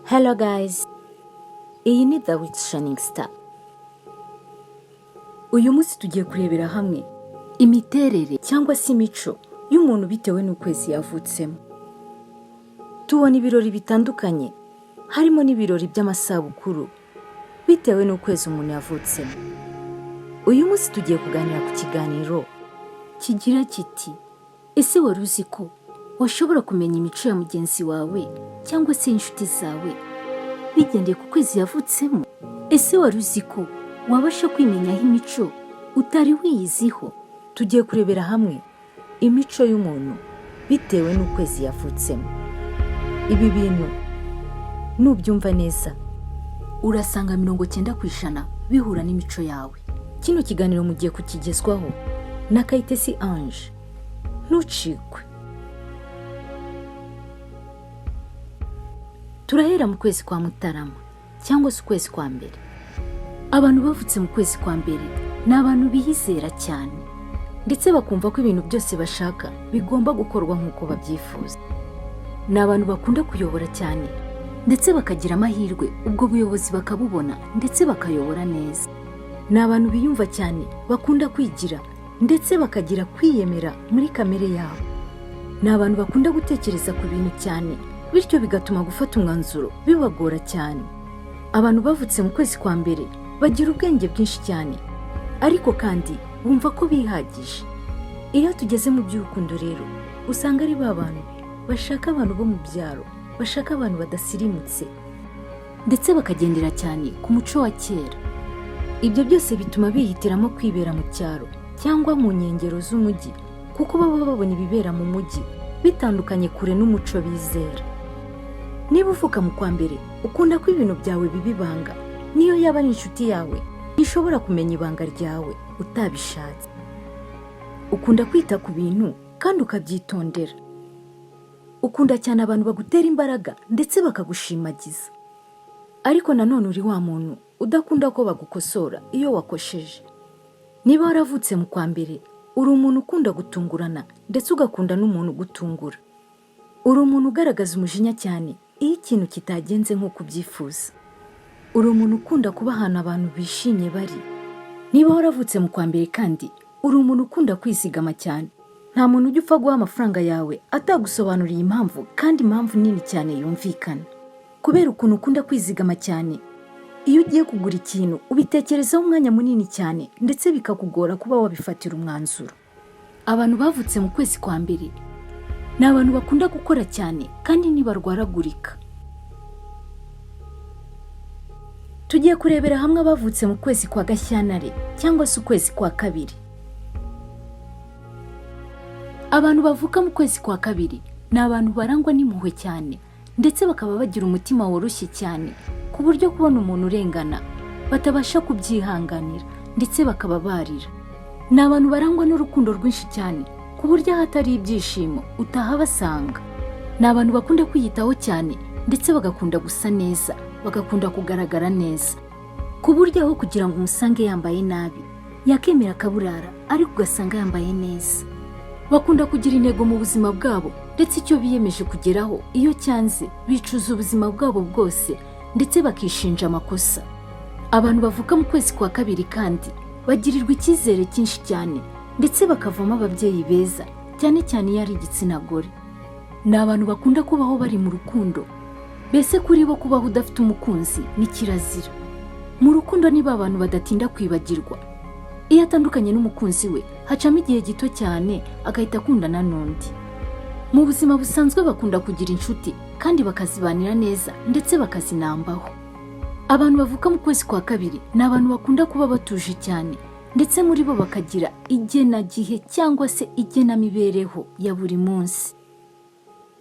Hello guys, iyi ni The With Shining Star. Uyu munsi tugiye kurebera hamwe imiterere cyangwa se imico y'umuntu bitewe n'ukwezi yavutsemo. Tubona ibirori bitandukanye, harimo n'ibirori by'amasabukuru bitewe n'ukwezi umuntu yavutsemo. Uyu munsi tugiye kuganira ku kiganiro kigira kiti: ese wari uzi ko washobora kumenya imico ya mugenzi wawe cyangwa se inshuti zawe bigendeye ku kwezi yavutsemo? Ese wari uzi ko wabasha kwimenyaho imico utari wiyiziho? Tugiye kurebera hamwe imico y'umuntu bitewe n'ukwezi yavutsemo. Ibi bintu nubyumva neza urasanga 90% bihura n'imico yawe. Kino kiganiro mugiye kukigezwaho na Tessy Ange. Ntucikwe. Turahera mu kwezi kwa Mutarama cyangwa se ukwezi kwa mbere. Abantu bavutse mu kwezi kwa mbere ni abantu biyizera cyane, ndetse bakumva ko ibintu byose bashaka bigomba gukorwa nk'uko babyifuza. Ni abantu bakunda kuyobora cyane, ndetse bakagira amahirwe ubwo buyobozi bakabubona ndetse bakayobora neza. Ni abantu biyumva cyane, bakunda kwigira ndetse bakagira kwiyemera muri kamere yabo. Ni abantu bakunda gutekereza ku bintu cyane, bityo bigatuma gufata umwanzuro bibagora cyane. Abantu bavutse mu kwezi kwa mbere bagira ubwenge bwinshi cyane, ariko kandi bumva ko bihagije. Iyo tugeze mu by'urukundo rero, usanga ari ba bantu bashaka abantu bo mu byaro, bashaka abantu badasirimutse, ndetse bakagendera cyane ku muco wa kera. Ibyo byose bituma bihitiramo kwibera mu cyaro cyangwa mu nkengero z'umujyi, kuko baba babona ibibera mu mujyi bitandukanye kure n'umuco bizera. Niba uvuka mu kwa mbere ukunda ko ibintu byawe bibibanga, niyo yaba ari inshuti yawe ntishobora kumenya ibanga ryawe utabishatse. Ukunda kwita ku bintu kandi ukabyitondera. Ukunda cyane abantu bagutera imbaraga ndetse bakagushimagiza. Ariko nanone uri wa muntu udakunda ko bagukosora iyo wakosheje. Niba waravutse mu kwa mbere, uri umuntu ukunda gutungurana ndetse ugakunda n'umuntu gutungura. Uri umuntu ugaragaza umujinya cyane iyo ikintu kitagenze nk'uko ubyifuza. Uri umuntu ukunda kuba ahantu abantu bishimye bari. Niba waravutse mu kwa mbere kandi uri umuntu ukunda kwizigama cyane. Nta muntu ujya upfa guha amafaranga yawe atagusobanuriye impamvu, kandi impamvu nini cyane yumvikana. Kubera ukuntu ukunda kwizigama cyane, iyo ugiye kugura ikintu ubitekerezaho umwanya munini cyane, ndetse bikakugora kuba wabifatira umwanzuro. Abantu bavutse mu kwezi kwa mbere ni abantu bakunda gukora cyane kandi ntibarwaragurika. Tugiye kurebera hamwe abavutse mu kwezi kwa Gashyantare cyangwa se ukwezi kwa kabiri. Abantu bavuka mu kwezi kwa kabiri ni abantu barangwa n'impuhwe cyane, ndetse bakaba bagira umutima woroshye cyane, ku buryo kubona umuntu urengana batabasha kubyihanganira ndetse bakaba barira. Ni abantu barangwa n'urukundo rwinshi cyane, ku buryo ahatari ibyishimo utahabasanga. Ni abantu bakunda kwiyitaho cyane ndetse bagakunda gusa neza, bagakunda kugaragara neza, ku buryo aho kugira ngo umusange yambaye nabi yakemera akaburara, ariko ugasanga yambaye neza. Bakunda kugira intego mu buzima bwabo, ndetse icyo biyemeje kugeraho iyo cyanze bicuza ubuzima bwabo bwose ndetse bakishinja amakosa. Abantu bavuka mu kwezi kwa kabiri kandi bagirirwa icyizere cyinshi cyane, ndetse bakavamo ababyeyi beza, cyane cyane iyo ari igitsina gore. Ni abantu bakunda kubaho bari mu rukundo, mbese kuri bo kubaho udafite umukunzi ni kirazira. Mu rukundo niba abantu badatinda kwibagirwa. Iyo atandukanye n'umukunzi we hacamo igihe gito cyane agahita akundana n'undi. Mu buzima busanzwe bakunda kugira inshuti kandi bakazibanira neza ndetse bakazinambaho. Abantu bavuka mu kwezi kwa kabiri ni abantu bakunda kuba batuje cyane, ndetse muri bo bakagira igenagihe cyangwa se igenamibereho ya buri munsi.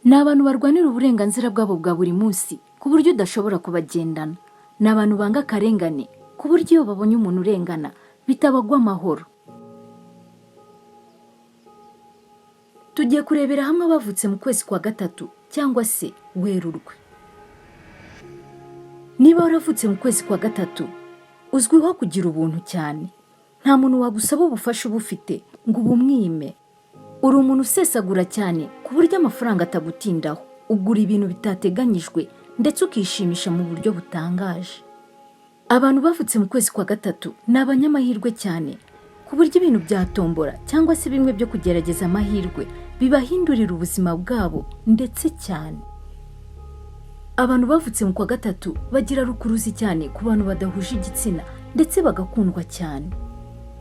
Ni abantu barwanira uburenganzira bwabo bwa buri munsi, ku buryo udashobora kubagendana. Ni abantu banga akarengane, ku buryo iyo babonye umuntu urengana bitabagwa amahoro. Tugiye kurebera hamwe abavutse mu kwezi kwa gatatu cyangwa se Werurwe. Niba waravutse mu kwezi kwa gatatu, uzwiho kugira ubuntu cyane. Nta muntu wagusaba ubufasha ubufite ngo ubumwime. Uri umuntu usesagura cyane ku buryo amafaranga atagutindaho. Ugura ibintu bitateganyijwe ndetse ukishimisha mu buryo butangaje. Abantu bavutse mu kwezi kwa gatatu ni abanyamahirwe cyane, ku buryo ibintu byatombora cyangwa se bimwe byo kugerageza amahirwe bibahindurira ubuzima bwabo ndetse cyane. Abantu bavutse mu kwa gatatu bagira rukuruzi cyane ku bantu badahuje igitsina ndetse bagakundwa cyane.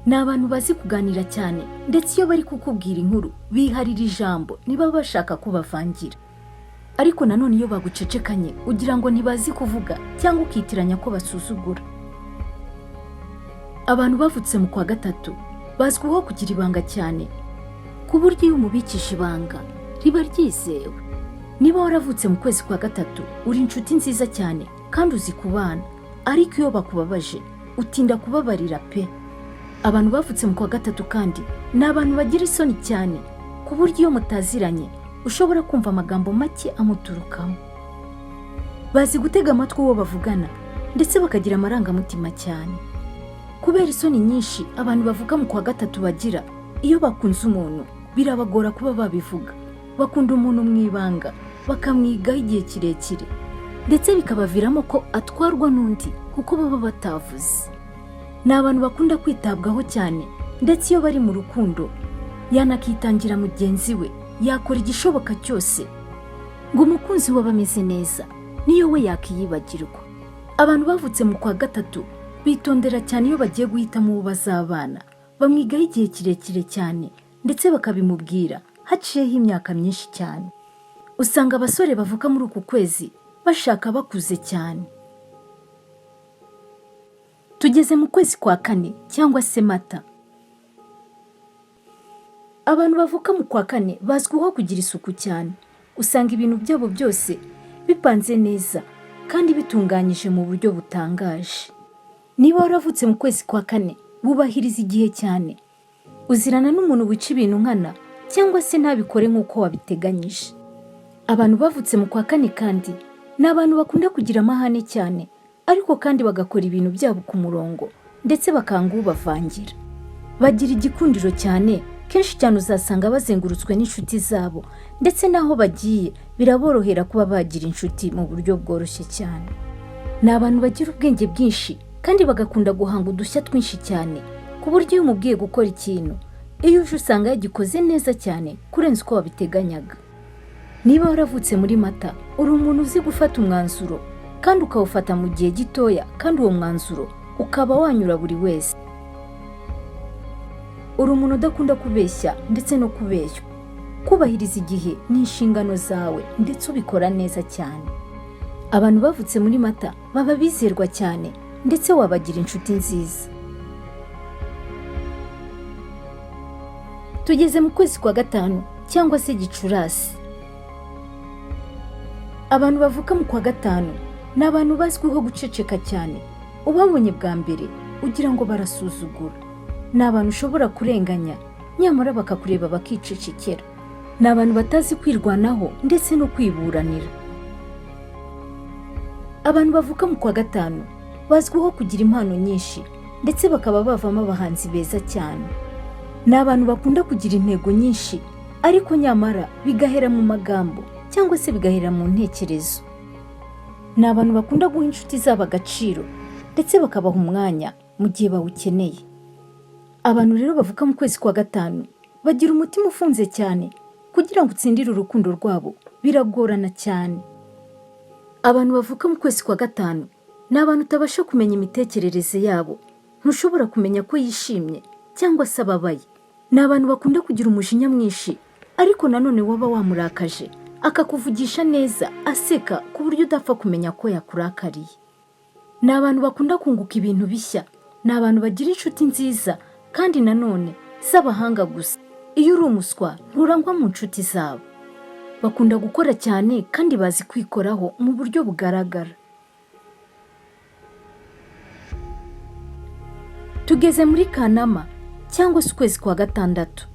Ni abantu bazi kuganira cyane ndetse iyo bari kukubwira inkuru biharira ijambo niba bashaka kubavangira. Ariko nanone iyo bagucecekanye ugira ngo ntibazi kuvuga cyangwa ukitiranya ko basuzugura. Abantu bavutse mu kwa gatatu bazwiho kugira ibanga cyane, ku buryo iyo umubikisha ibanga riba ryizewe. Niba waravutse mu kwezi kwa gatatu uri inshuti nziza cyane kandi uzi kubana, ariko iyo bakubabaje utinda kubabarira pe. Abantu bavutse mu kwa gatatu kandi ni abantu bagira isoni cyane, ku buryo iyo mutaziranye ushobora kumva amagambo make amuturukamo. Bazi gutega amatwi uwo bavugana ndetse bakagira amarangamutima cyane. Kubera isoni nyinshi abantu bavuga mu kwa gatatu bagira, iyo bakunze umuntu birabagora kuba babivuga. Bakunda umuntu mu ibanga, bakamwigaho igihe kirekire, ndetse bikabaviramo ko atwarwa n'undi kuko baba batavuze. Ni abantu bakunda kwitabwaho cyane, ndetse iyo bari mu rukundo yanakitangira mugenzi we, yakora igishoboka cyose ngo umukunzi we ameze neza, niyo we yakiyibagirwa. Abantu bavutse mu kwa gatatu bitondera cyane iyo bagiye guhitamo uwo bazabana, bamwigaho igihe kirekire cyane ndetse bakabimubwira haciyeho imyaka myinshi cyane. Usanga abasore bavuka muri uku kwezi bashaka bakuze cyane. Tugeze mu kwezi kwa kane cyangwa se Mata. Abantu bavuka mu kwa kane bazwiho kugira isuku cyane. Usanga ibintu byabo byose bipanze neza kandi bitunganyije mu buryo butangaje. Niba waravutse mu kwezi kwa kane wubahiriza igihe cyane. Uzirana n'umuntu wica ibintu nkana cyangwa se ntabikore nk'uko wabiteganyije. Abantu bavutse mu kwa kane kandi ni abantu bakunda kugira amahane cyane, ariko kandi bagakora ibintu byabo ku murongo ndetse bakanga ubavangira. Bagira igikundiro cyane, kenshi cyane uzasanga bazengurutswe n'inshuti zabo, ndetse naho bagiye biraborohera kuba bagira inshuti mu buryo bworoshye cyane. Ni abantu bagira ubwenge bwinshi kandi bagakunda guhanga udushya twinshi cyane, ku buryo iyo umubwiye gukora ikintu iyo uje usanga yagikoze neza cyane kurenza uko wabiteganyaga. Niba waravutse muri Mata uri umuntu uzi gufata umwanzuro kandi ukawufata mu gihe gitoya, kandi uwo mwanzuro ukaba wanyura buri wese. Uri umuntu udakunda kubeshya ndetse no kubeshywa. Kubahiriza igihe ni inshingano zawe ndetse ubikora neza cyane. Abantu bavutse muri Mata baba bizerwa cyane ndetse wabagira inshuti nziza. Tugeze mu kwezi kwa gatanu cyangwa se Gicurasi. Abantu bavuka mu kwa gatanu ni abantu bazwiho guceceka cyane. Ubabonye bwa mbere ugira ngo barasuzugura. Ni abantu ushobora kurenganya nyamara bakakureba bakicecekera. Ni abantu batazi kwirwanaho ndetse no kwiburanira. Abantu bavuka mu kwa gatanu bazwiho kugira impano nyinshi ndetse bakaba bavamo abahanzi beza cyane. Ni abantu bakunda kugira intego nyinshi, ariko nyamara bigahera mu magambo cyangwa se bigahera mu ntekerezo. Ni abantu bakunda guha inshuti zabo agaciro ndetse bakabaha umwanya mu gihe bawukeneye. Abantu rero bavuka mu kwezi kwa gatanu bagira umutima ufunze cyane, kugira ngo utsindire urukundo rwabo biragorana cyane. Abantu bavuka mu kwezi kwa gatanu ni abantu utabasha kumenya imitekerereze yabo. Ntushobora kumenya ko yishimye cyangwa se ababaye. Ni abantu bakunda kugira umujinya mwinshi, ariko nanone waba wamurakaje akakuvugisha neza aseka ku buryo udapfa kumenya ko yakurakariye. Ni abantu bakunda kunguka ibintu bishya. Ni abantu bagira inshuti nziza kandi nanone z'abahanga gusa. Iyo uri umuswa nturangwa mu nshuti zabo. Bakunda gukora cyane kandi bazi kwikoraho mu buryo bugaragara. Tugeze muri Kanama cyangwa se ukwezi kwa gatandatu.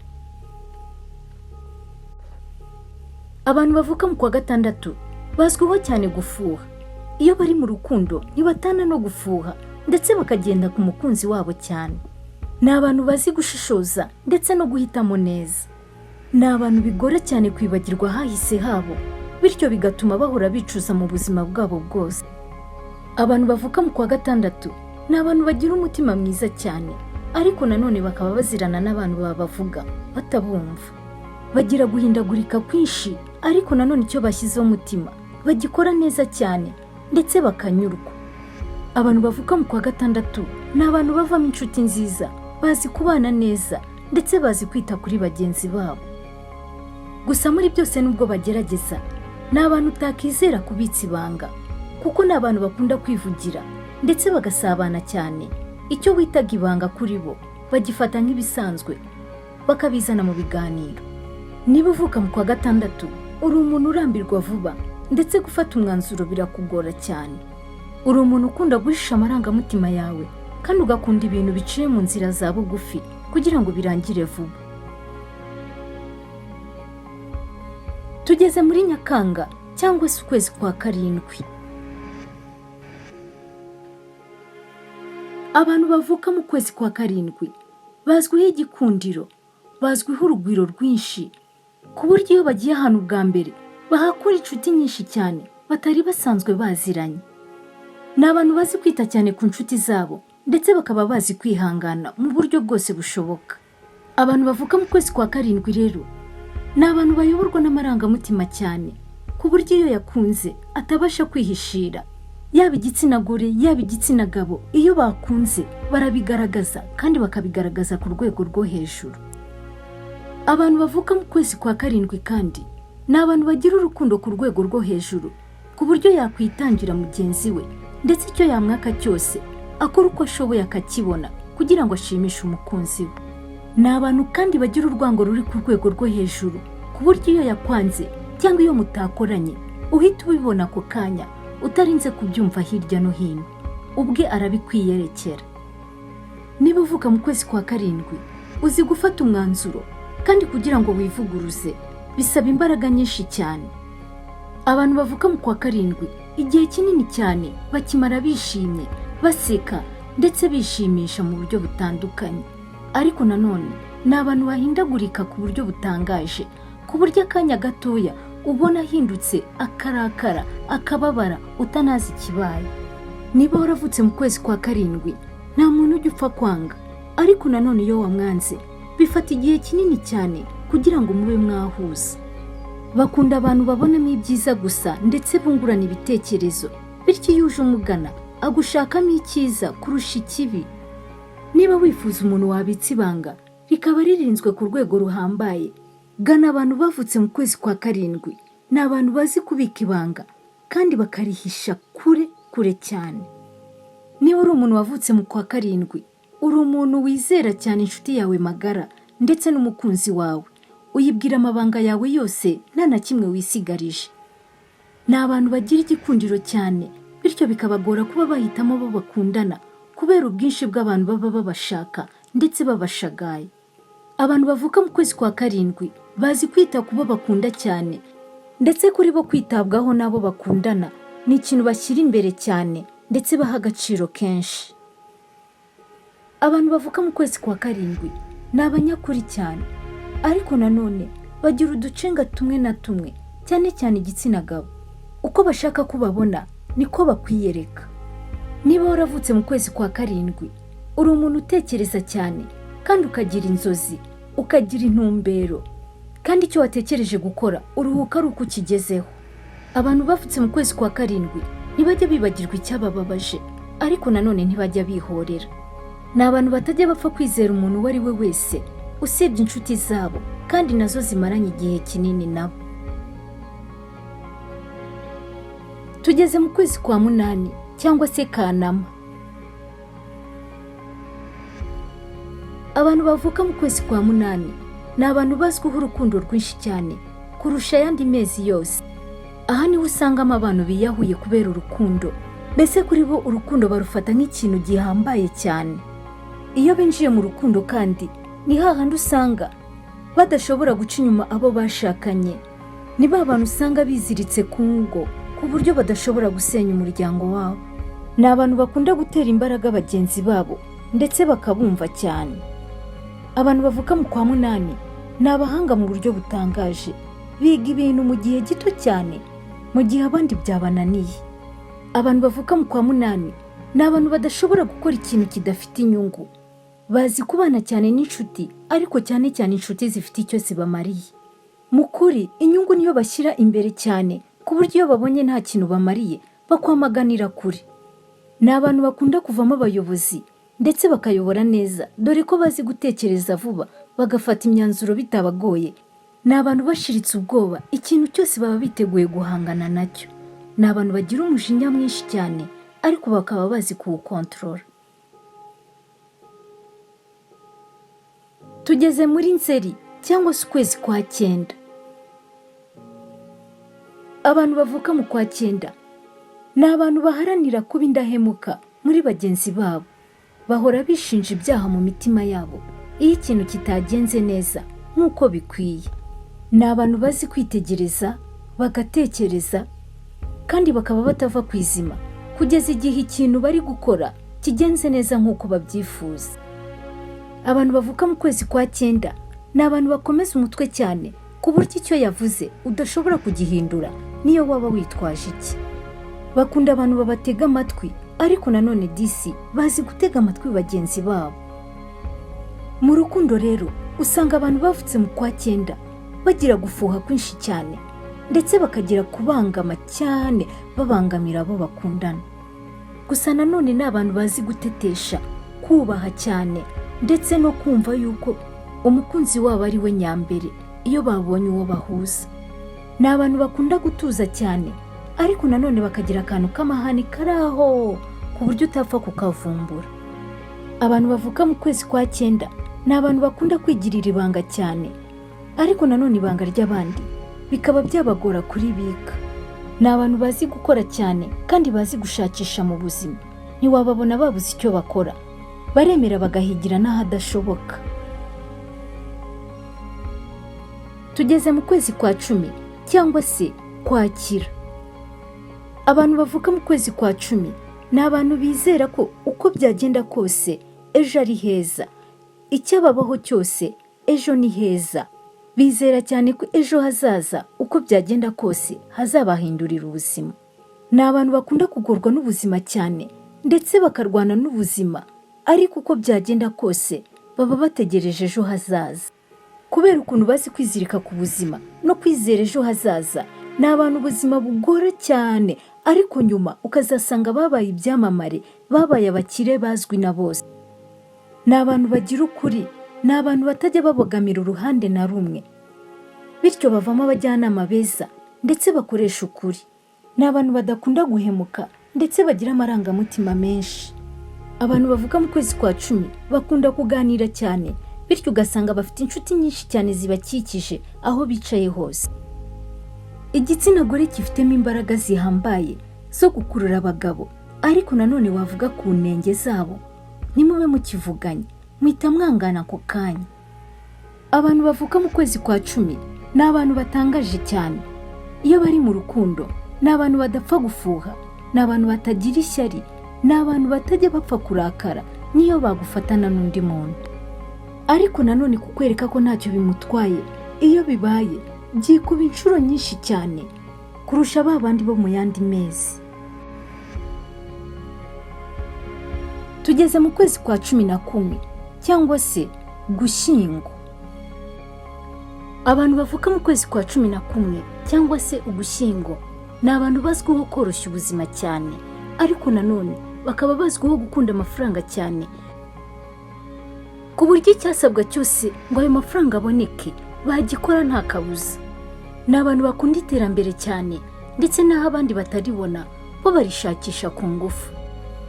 Abantu bavuka mu kwa gatandatu bazwiho cyane gufuha. Iyo bari mu rukundo ntibatana no gufuha ndetse bakagenda ku mukunzi wabo cyane. Ni abantu bazi gushishoza ndetse no guhitamo neza. Ni abantu bigora cyane kwibagirwa hahise habo bityo bigatuma bahora bicuza mu buzima bwabo bwose. Abantu bavuka mu kwa gatandatu ni abantu bagira umutima mwiza cyane, ariko nanone bakaba bazirana n'abantu babavuga batabumva. Bagira guhindagurika kwinshi, ariko nanone icyo bashyizeho umutima bagikora neza cyane ndetse bakanyurwa. Abantu bavuka mu kwa gatandatu ni abantu bavamo inshuti nziza, bazi kubana neza ndetse bazi kwita kuri bagenzi babo. Gusa muri byose nubwo bagerageza, ni abantu utakizera kubitsa ibanga, kuko ni abantu bakunda kwivugira ndetse bagasabana cyane. Icyo witaga ibanga kuri bo bagifata nk'ibisanzwe, bakabizana mu biganiro. Niba uvuka mu kwa gatandatu, uri umuntu urambirwa vuba ndetse gufata umwanzuro birakugora cyane. Uri umuntu ukunda guhisha amarangamutima yawe kandi ugakunda ibintu biciye mu nzira za bugufi kugira ngo birangire vuba. Tugeze muri Nyakanga cyangwa se ukwezi kwa karindwi. Abantu bavuka mu kwezi kwa karindwi bazwiho igikundiro, bazwiho urugwiro rwinshi, ku buryo iyo bagiye ahantu bwa mbere bahakura inshuti nyinshi cyane batari basanzwe baziranye. Ni abantu bazi kwita cyane ku nshuti zabo ndetse bakaba bazi kwihangana mu buryo bwose bushoboka. Abantu bavuka mu kwezi kwa karindwi rero ni abantu bayoborwa n'amarangamutima cyane, ku buryo iyo yakunze atabasha kwihishira. Yaba igitsina gore yaba igitsina gabo, iyo bakunze barabigaragaza kandi bakabigaragaza ku rwego rwo hejuru. Abantu bavuka mu kwezi kwa karindwi kandi ni abantu bagira urukundo ku rwego rwo hejuru, ku buryo yakwitangira mugenzi we ndetse icyo yamwaka cyose akora uko ashoboye akakibona kugira ngo ashimishe umukunzi we. Ni abantu kandi bagira urwango ruri ku rwego rwo hejuru, ku buryo iyo yakwanze cyangwa iyo mutakoranye uhita ubibona ako kanya utarinze kubyumva hirya no hino, ubwe arabikwiyerekera. Niba uvuka mu kwezi kwa karindwi, uzi gufata umwanzuro, kandi kugira ngo wivuguruze bisaba imbaraga nyinshi cyane. Abantu bavuka mu kwa karindwi igihe kinini cyane bakimara bishimye, baseka ndetse bishimisha mu buryo butandukanye, ariko nanone ni abantu bahindagurika ku buryo butangaje, ku buryo akanya gatoya ubona ahindutse akarakara, akababara, utanazi ikibaye. Niba waravutse mu kwezi kwa karindwi, nta muntu ujya upfa kwanga, ariko nanone iyo wamwanze bifata igihe kinini cyane kugira ngo mube mwahuza. Bakunda abantu babonamo ibyiza gusa ndetse bungurana ibitekerezo, bityo iyo uje umugana agushakamo icyiza kurusha ikibi. Niba wifuza umuntu wabitsa ibanga rikaba ririnzwe ku rwego ruhambaye, gana abantu bavutse mu kwezi kwa karindwi. Ni abantu bazi kubika ibanga kandi bakarihisha kure kure cyane. Niba uri umuntu wavutse mu kwa karindwi, uri umuntu wizera cyane inshuti yawe magara ndetse n'umukunzi wawe, uyibwira amabanga yawe yose nta na kimwe wisigarije. Ni abantu bagira igikundiro cyane, bityo bikabagora kuba bahitamo abo bakundana kubera ubwinshi bw'abantu baba babashaka ndetse babashagaye. Abantu bavuka mu kwezi kwa karindwi bazi kwita ku bo bakunda cyane, ndetse kuri bo kwitabwaho n'abo bakundana ni ikintu bashyira imbere cyane ndetse baha agaciro kenshi. Abantu bavuka mu kwezi kwa karindwi ni abanyakuri cyane, ariko nanone bagira uducenga tumwe na tumwe, cyane cyane igitsina gabo. Uko bashaka ko babona niko bakwiyereka. Niba waravutse mu kwezi kwa karindwi, uri umuntu utekereza cyane kandi ukagira inzozi, ukagira intumbero, kandi icyo watekereje gukora uruhuka ari uko ukigezeho. Abantu bavutse mu kwezi kwa karindwi ntibajya bibagirwa icyabababaje, ariko nanone ntibajya bihorera. Ni abantu batajya bapfa kwizera umuntu uwo ari we wese, usibye inshuti zabo kandi nazo zimaranye igihe kinini nabo. Tugeze mu kwezi kwa munani cyangwa se Kanama. Abantu bavuka mu kwezi kwa munani ni abantu bazwiho urukundo rwinshi cyane kurusha ayandi mezi yose. Aha niho usangamo abantu biyahuye kubera urukundo, mbese kuri bo urukundo barufata nk'ikintu gihambaye cyane. Iyo binjiye mu rukundo kandi ni hahandi usanga badashobora guca inyuma abo bashakanye. Ni ba bantu usanga biziritse ku ngo ku buryo badashobora gusenya umuryango wabo. Ni abantu bakunda gutera imbaraga bagenzi babo ndetse bakabumva cyane. Abantu bavuka mu kwa munani ni abahanga mu buryo butangaje, biga ibintu mu gihe gito cyane mu gihe abandi byabananiye. Abantu bavuka mu kwa munani ni abantu badashobora gukora ikintu kidafite inyungu. Bazi kubana cyane n'inshuti, ariko cyane cyane inshuti zifite icyo zibamariye. Mu kuri inyungu niyo bashyira imbere cyane, ku buryo iyo babonye nta kintu bamariye bakwamaganira kure. Ni abantu bakunda kuvamo abayobozi ndetse bakayobora neza, dore ko bazi gutekereza vuba bagafata imyanzuro bitabagoye. Ni abantu bashiritse ubwoba, ikintu cyose baba biteguye guhangana nacyo. Ni abantu bagira umujinya mwinshi cyane, ariko bakaba bazi kuwukontorora. Tugeze muri Nzeri cyangwa se ukwezi kwa 9. Abantu bavuka mu kwa 9 ni abantu baharanira kuba indahemuka muri bagenzi babo. Bahora bishinja ibyaha mu mitima yabo iyo ikintu kitagenze neza nk'uko bikwiye. Ni abantu bazi kwitegereza, bagatekereza, kandi bakaba batava ku izima kugeza igihe ikintu bari gukora kigenze neza nk'uko babyifuza. Abantu bavuka mu kwezi kwa 9 ni abantu bakomeza umutwe cyane, ku buryo icyo yavuze udashobora kugihindura niyo waba witwaje iki. Bakunda abantu babatega amatwi, ariko nanone disi bazi gutega amatwi bagenzi babo. Mu rukundo rero usanga abantu bavutse mu kwa 9 bagira gufuha kwinshi cyane, ndetse bakagira kubangama cyane babangamira abo bakundana. Gusa nanone ni abantu bazi gutetesha, kubaha cyane, ndetse no kumva yuko umukunzi wabo ari we nyambere iyo babonye uwo bahuza. Ni abantu bakunda gutuza cyane, ariko nanone bakagira akantu k'amahane karaho ku buryo utapfa kukavumbura. Abantu bavuka mu kwezi kwa 9 ni abantu bakunda kwigirira ibanga cyane, ariko nanone ibanga ry'abandi bikaba byabagora kuribika. Ni abantu bazi gukora cyane kandi bazi gushakisha mu buzima. Ntiwababona babuze icyo bakora, baremera bagahigira n'ahadashoboka. Tugeze mu kwezi kwa 10 cyangwa se Kwakira. Abantu bavuka mu kwezi kwa 10 ni abantu bizera ko uko byagenda kose ejo ari heza. Icyababaho cyose ejo ni heza. Bizera cyane ko ejo hazaza uko byagenda kose hazabahindurira ubuzima. Ni abantu bakunda kugorwa n'ubuzima cyane, ndetse bakarwana n'ubuzima, ariko uko byagenda kose baba bategereje ejo hazaza. Kubera ukuntu bazi kwizirika ku buzima no kwizera ejo hazaza, ni abantu ubuzima bugora cyane, ariko nyuma ukazasanga babaye ibyamamare, babaye abakire bazwi na bose. Ni abantu bagira ukuri, ni abantu batajya babogamira uruhande na rumwe, bityo bavamo abajyanama beza ndetse bakoresha ukuri. Ni abantu badakunda guhemuka ndetse bagira amarangamutima menshi. Abantu bavuka mu kwezi kwa 10 bakunda kuganira cyane, bityo ugasanga bafite inshuti nyinshi cyane zibakikije aho bicaye hose. Igitsina gore gifitemo imbaraga zihambaye zo gukurura abagabo, ariko nanone wavuga ku ntenge zabo nimube mukivuganye, mwita mwangana ako kanya. Abantu bavuka mu kwezi kwa 10 ni abantu batangaje cyane. Iyo bari mu rukundo ni abantu badapfa gufuha, ni abantu batagira ishyari, ni abantu batajya bapfa kurakara niyo bagufatana n'undi muntu. Ariko nanone kukwereka ko ntacyo bimutwaye, iyo bibaye byikuba inshuro nyinshi cyane kurusha babandi bo mu yandi mezi. Tugeze mu kwezi kwa 11 cyangwa se Ugushyingo. Abantu bavuka mu kwezi kwa 11 cyangwa se Ugushyingo ni abantu bazwiho koroshya ubuzima cyane, ariko nanone bakaba bazwiho gukunda amafaranga cyane, ku buryo icyasabwa cyose ngo ayo mafaranga aboneke bagikora nta kabuza. Ni abantu bakunda iterambere cyane, ndetse n'aho abandi bataribona bo barishakisha ku ngufu.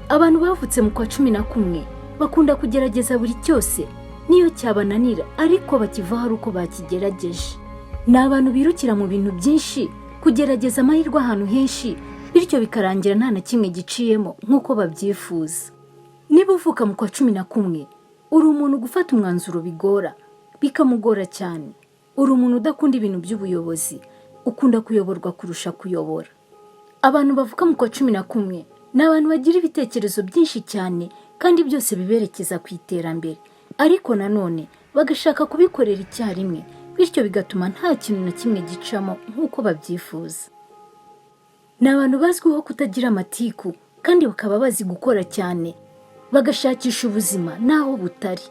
Abantu bavutse mu kwa 11 bakunda kugerageza buri cyose niyo cyabananira, ariko bakivaho ari uko bakigerageje. Ni abantu birukira mu bintu byinshi, kugerageza amahirwe ahantu henshi, bityo bikarangira nta na kimwe giciyemo nk'uko babyifuza. Niba uvuka mu kwa 11 uri umuntu gufata umwanzuro bigora, bikamugora cyane. Uri umuntu udakunda ibintu by'ubuyobozi, ukunda kuyoborwa kurusha kuyobora. Abantu bavuka mu kwa 11 ni abantu bagira ibitekerezo byinshi cyane, kandi byose biberekeza ku iterambere, ariko nanone bagashaka kubikorera icyarimwe, bityo bigatuma nta kintu na kimwe gicamo nk'uko babyifuza. ni abantu bazwiho kutagira amatiku kandi bakaba bazi gukora cyane bagashakisha ubuzima naho butari.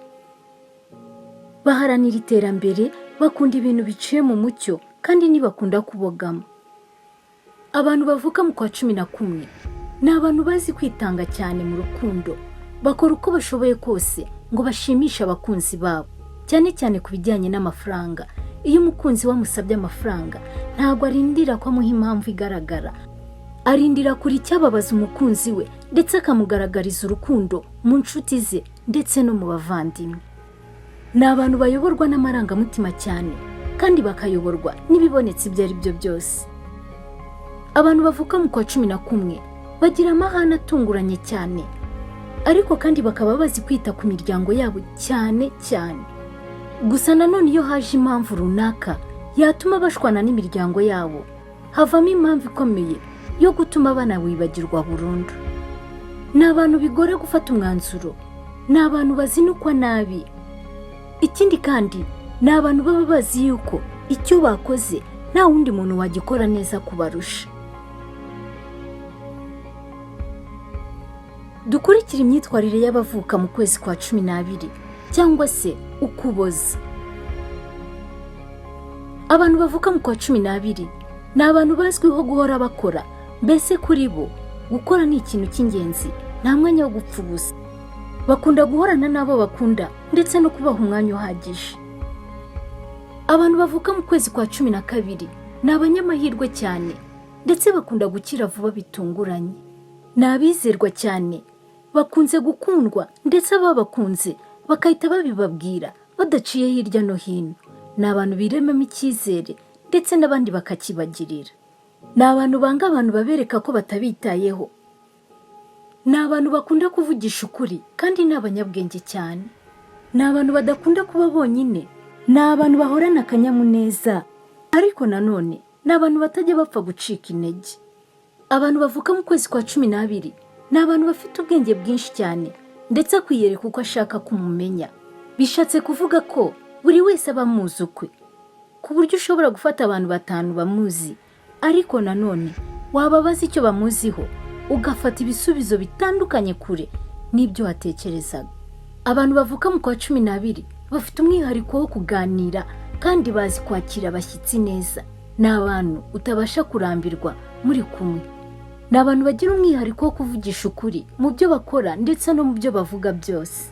Baharanira iterambere, bakunda ibintu biciye mu mucyo kandi ntibakunda kubogama. Abantu bavuka mu kwa 11 ni abantu bazi kwitanga cyane mu rukundo, bakora uko bashoboye kose ngo bashimishe abakunzi babo, cyane cyane ku bijyanye n'amafaranga. Iyo umukunzi wamusabye amafaranga ntabwo arindira ko amuha impamvu igaragara, arindira kuri icyababaza umukunzi we ndetse akamugaragariza urukundo mu nshuti ze ndetse no mu bavandimwe. Ni abantu bayoborwa n'amarangamutima cyane kandi bakayoborwa n'ibibonetse ibyo ari byo byose. Abantu bavuka mu kwa 11 bagira amahane atunguranye cyane, ariko kandi bakaba bazi kwita ku miryango yabo cyane cyane. Gusa nanone iyo haje impamvu runaka yatuma bashwana n'imiryango yabo, havamo impamvu ikomeye yo gutuma banawibagirwa burundu. Ni abantu bigora gufata umwanzuro, ni abantu bazinukwa nabi. Ikindi kandi ni abantu baba bazi yuko icyo bakoze nta wundi muntu wagikora neza kubarusha. Dukurikira imyitwarire y'abavuka mu kwezi kwa 12 cyangwa se Ukuboza. Abantu bavuka mu kwa 12 ni abantu bazwiho guhora bakora, mbese kuri bo gukora ni ikintu cy'ingenzi, nta mwanya wo gupfa ubusa. Bakunda guhorana n'abo bakunda ndetse no kubaha umwanya uhagije. Abantu bavuka mu kwezi kwa 12 ni abanyamahirwe cyane ndetse bakunda gukira vuba bitunguranye. Ni abizerwa cyane, bakunze gukundwa ndetse ababakunze bakahita babibabwira badaciye hirya no hino. Ni abantu biremamo icyizere ndetse n'abandi bakakibagirira. Ni abantu banga abantu babereka ko batabitayeho. Ni abantu bakunda kuvugisha ukuri kandi ni abanyabwenge cyane. Ni abantu badakunda kuba bonyine. Ni abantu bahorana akanyamuneza, ariko nanone ni abantu batajya bapfa gucika intege. Abantu bavuka mu kwezi kwa 12 ni abantu bafite ubwenge bwinshi cyane ndetse akwiyereka uko ashaka kumumenya. Bishatse kuvuga ko buri wese aba amuzi ukwe, ku buryo ushobora gufata abantu 5 bamuzi, ariko nanone wababaza icyo bamuziho ugafata ibisubizo bitandukanye kure n'ibyo watekerezaga. Abantu bavuka mu kwa 12 bafite umwihariko wo kuganira kandi bazi kwakira abashyitsi neza. Ni abantu utabasha kurambirwa muri kumwe. Ni abantu bagira umwihariko wo kuvugisha ukuri mu byo bakora ndetse no mu byo bavuga byose.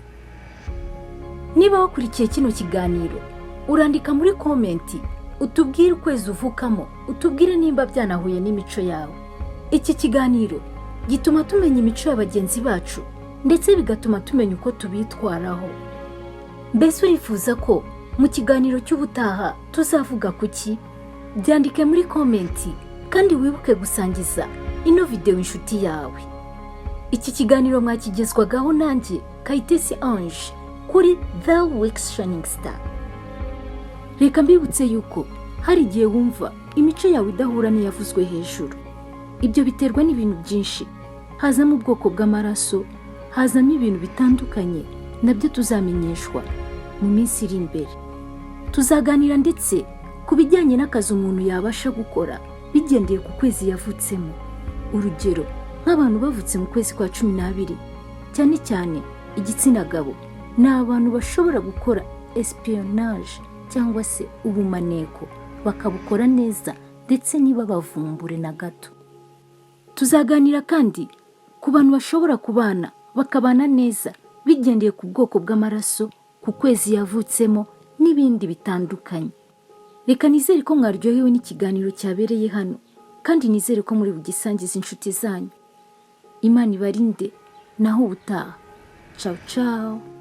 Niba wakurikiye kino kiganiro, urandika muri komenti utubwire ukwezi uvukamo, utubwire nimba byanahuye n'imico yawe. Iki kiganiro gituma tumenya imico ya bagenzi bacu ndetse bigatuma tumenya uko tubitwaraho. Mbese urifuza ko mu kiganiro cy'ubutaha tuzavuga kuki? Byandike muri komenti kandi wibuke gusangiza ino video inshuti yawe. Iki kiganiro mwakigezwagaho nanjye Tessy kuri The Week's Shining Star. Reka mbibutse yuko hari igihe wumva imico yawe idahura n'iyavuzwe hejuru. Ibyo biterwa n'ibintu byinshi, hazamo ubwoko bw'amaraso, hazamo ibintu bitandukanye, nabyo tuzamenyeshwa mu minsi iri imbere. Tuzaganira ndetse ku bijyanye n'akazi umuntu yabasha gukora bigendeye ku kwezi yavutsemo. Urugero, nk'abantu bavutse mu kwezi kwa 12, cyane cyane igitsina gabo, ni abantu bashobora gukora espionage cyangwa se ubumaneko, bakabukora neza ndetse niba bavumbure na gato. Tuzaganira kandi ku bantu bashobora kubana bakabana neza bigendeye ku bwoko bw'amaraso, ku kwezi yavutsemo n'ibindi bitandukanye. Reka nizere ko mwaryohewe n'ikiganiro cyabereye hano kandi nizere ko muri bugisangiza inshuti zanyu. Imana ibarinde naho ubutaha. Ciao ciao.